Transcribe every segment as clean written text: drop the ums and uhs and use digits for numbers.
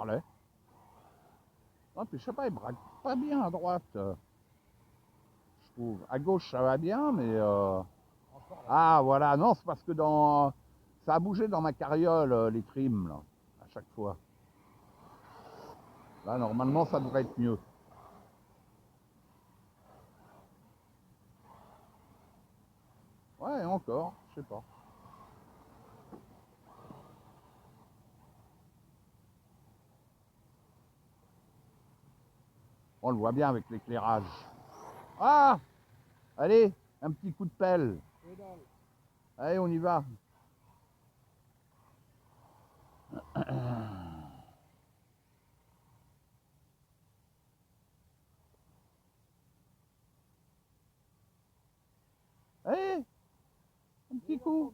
parlait. Non, puis je sais pas, il braque pas bien à droite, je trouve. À gauche, ça va bien, mais... Ah, voilà, non, c'est parce que dans... Ça a bougé dans ma carriole, les trims, là, à chaque fois. Là, normalement, ça devrait être mieux. Ouais, encore, je sais pas. On le voit bien avec l'éclairage. Ah! Allez, un petit coup de pelle. Allez, on y va. Allez, un petit coup.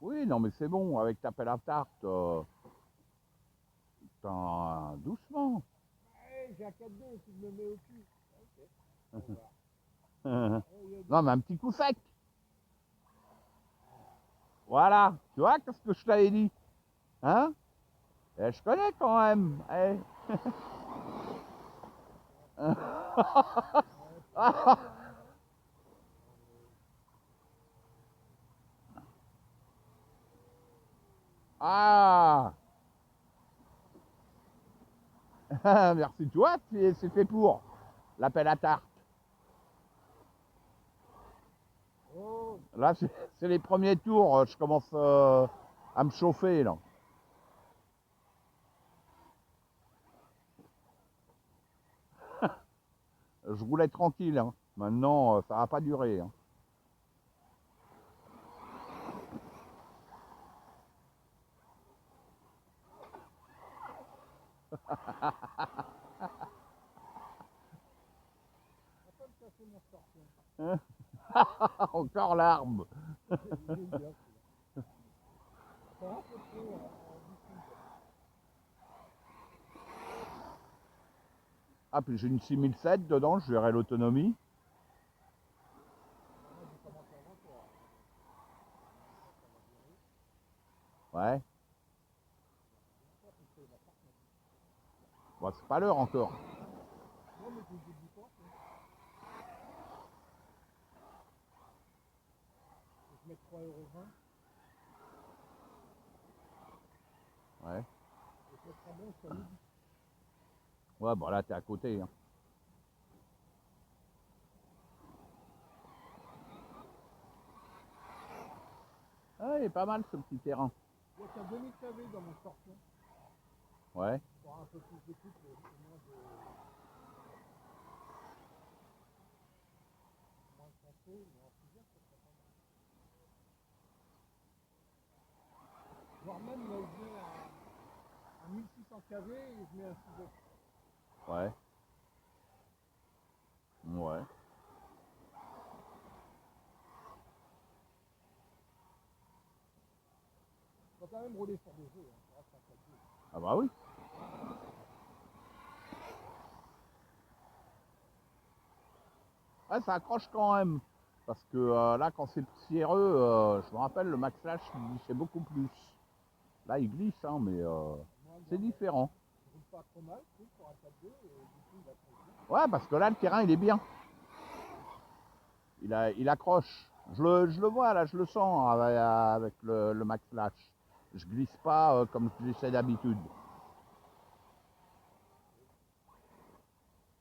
Oui, non, mais c'est bon, avec ta pelle à tarte. Putain, doucement. J'ai un 4-2 si je me mets au cul. Non, mais un petit coup sec. Voilà, tu vois, qu'est-ce que je t'avais dit? Hein? Eh, je connais quand même. Eh. Ah! Merci, tu vois, c'est fait pour l'appel à tarte. Là, c'est les premiers tours, je commence à me chauffer, là. Je roulais tranquille, hein. Maintenant, ça va pas durer, hein. Encore l'arme. Ah, puis j'ai une 6007 dedans, je verrai l'autonomie. Ouais. Bon, c'est pas l'heure encore. Je mets 3,20 €. Ouais. Et ça sera bon jusqu'à midi. Ouais, bon, là, t'es à côté, hein. Ah, il est pas mal, ce petit terrain. Il y a qu'un demi-KV dans mon scorpion. Ouais. Pour avoir un peu plus de couple et moins de santé, mais en plus bien, ça serait pas mal. Voire même, je mets un 1600 kV et je mets un 6 autres. Ouais. Ouais. Faut quand même rouler sur des jeux, hein. Ça reste un 4G. Ah bah oui. Ouais, ça accroche quand même. Parce que là, quand c'est poussiéreux, je me rappelle, le Max Flash, il glissait beaucoup plus. Là, il glisse, hein, mais c'est différent. Je roule pas trop mal, je trouve, pour un 4G, et du coup, il accroche bien. Ouais, parce que là, le terrain, il est bien. Il accroche. Je le vois, là, je le sens avec le Max Flash. Je glisse pas comme je glissais d'habitude.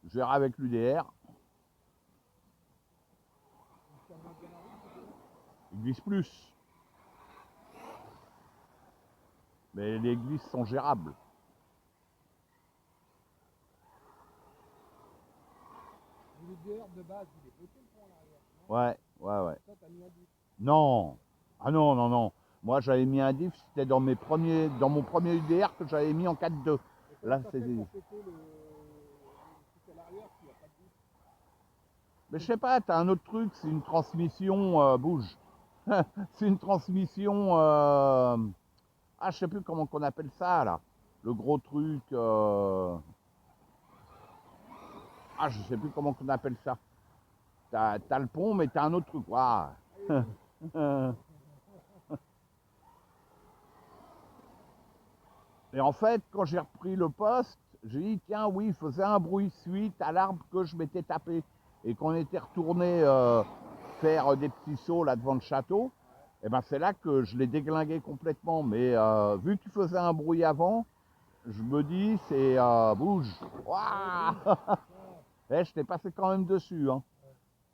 Je verrai avec l'UDR. Il glisse plus. Mais les glisses sont gérables. L'UDR de base, il est bloqué le pont à l'arrière. Ouais, ouais, ouais. Ça, t'as mis un 10. Non. Ah non, non, non. Moi, j'avais mis un diff, c'était dans mon premier UDR que j'avais mis en 4.2. Là, c'est... Pour péter le truc à l'arrière, s'il n'y a pas de 10. Mais je sais pas, t'as un autre truc, c'est une transmission bouge. C'est une transmission... Ah, je sais plus comment qu'on appelle ça, là. Le gros truc... Ah, je sais plus comment qu'on appelle ça. T'as le pont, mais t'as un autre truc. Waouh. Et en fait, quand j'ai repris le poste, j'ai dit, tiens, oui, il faisait un bruit suite à l'arbre que je m'étais tapé. Et qu'on était retourné faire des petits sauts là devant le château, et ben c'est là que je l'ai déglingué complètement. Mais vu qu'il faisait un bruit avant, je me dis, c'est bouge. Ouah. Eh, je t'ai passé quand même dessus. Hein.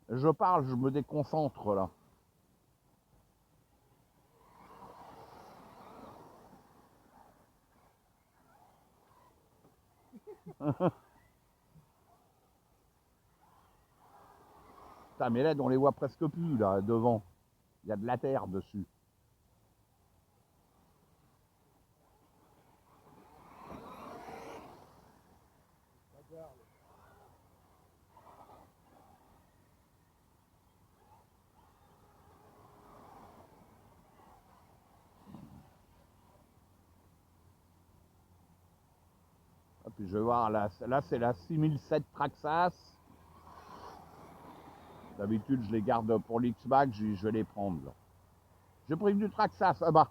Je parle, je me déconcentre là. Putain, mais là, on les voit presque plus là devant. Il y a de la terre dessus. Regarde. Et puis je vais voir, là c'est la 6007 Traxxas. D'habitude, je les garde pour l'X-Bag, je vais les prendre. J'ai pris du Traxxas. Ah bah,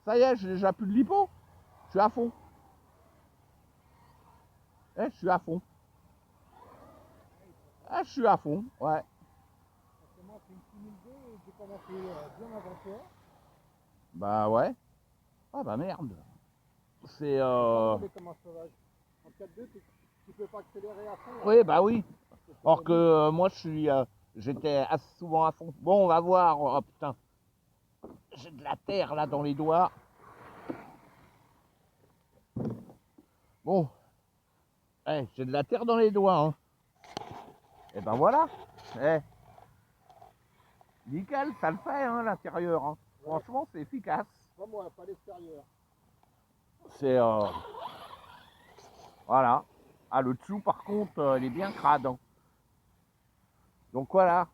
ça y est, j'ai déjà plus de lipo. Je suis à fond. Eh, je suis à fond. Ah, je suis à fond, ouais. Parce que moi, c'est une 6002 et j'ai commencé bien avant toi. Bah ouais. Ah bah merde. C'est Pas rouler comme un sauvage. En 4-2, tu peux pas accélérer à fond. Oui, bah oui. Or que limite. moi, j'étais assez souvent à fond. Bon, on va voir. Oh putain. J'ai de la terre là dans les doigts. Bon. Eh, j'ai de la terre dans les doigts. Hein. Et ben voilà. Eh. Nickel, ça le fait, hein, l'intérieur. Hein. Ouais. Franchement, c'est efficace. Pas moi, pas l'extérieur. C'est... Voilà. Ah, le dessous, par contre, il est bien crade. Hein. Donc voilà.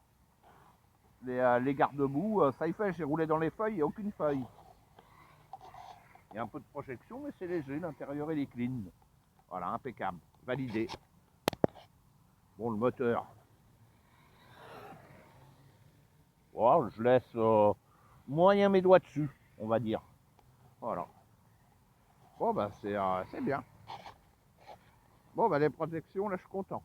Les garde-boue, ça y fait, j'ai roulé dans les feuilles, il n'y a aucune feuille. Il y a un peu de projection, mais c'est léger, l'intérieur il est clean. Voilà, impeccable, validé. Bon, le moteur. Wow, je laisse moyen mes doigts dessus, on va dire. Voilà. Bon, bah c'est bien. Bon, bah les protections, là, je suis content.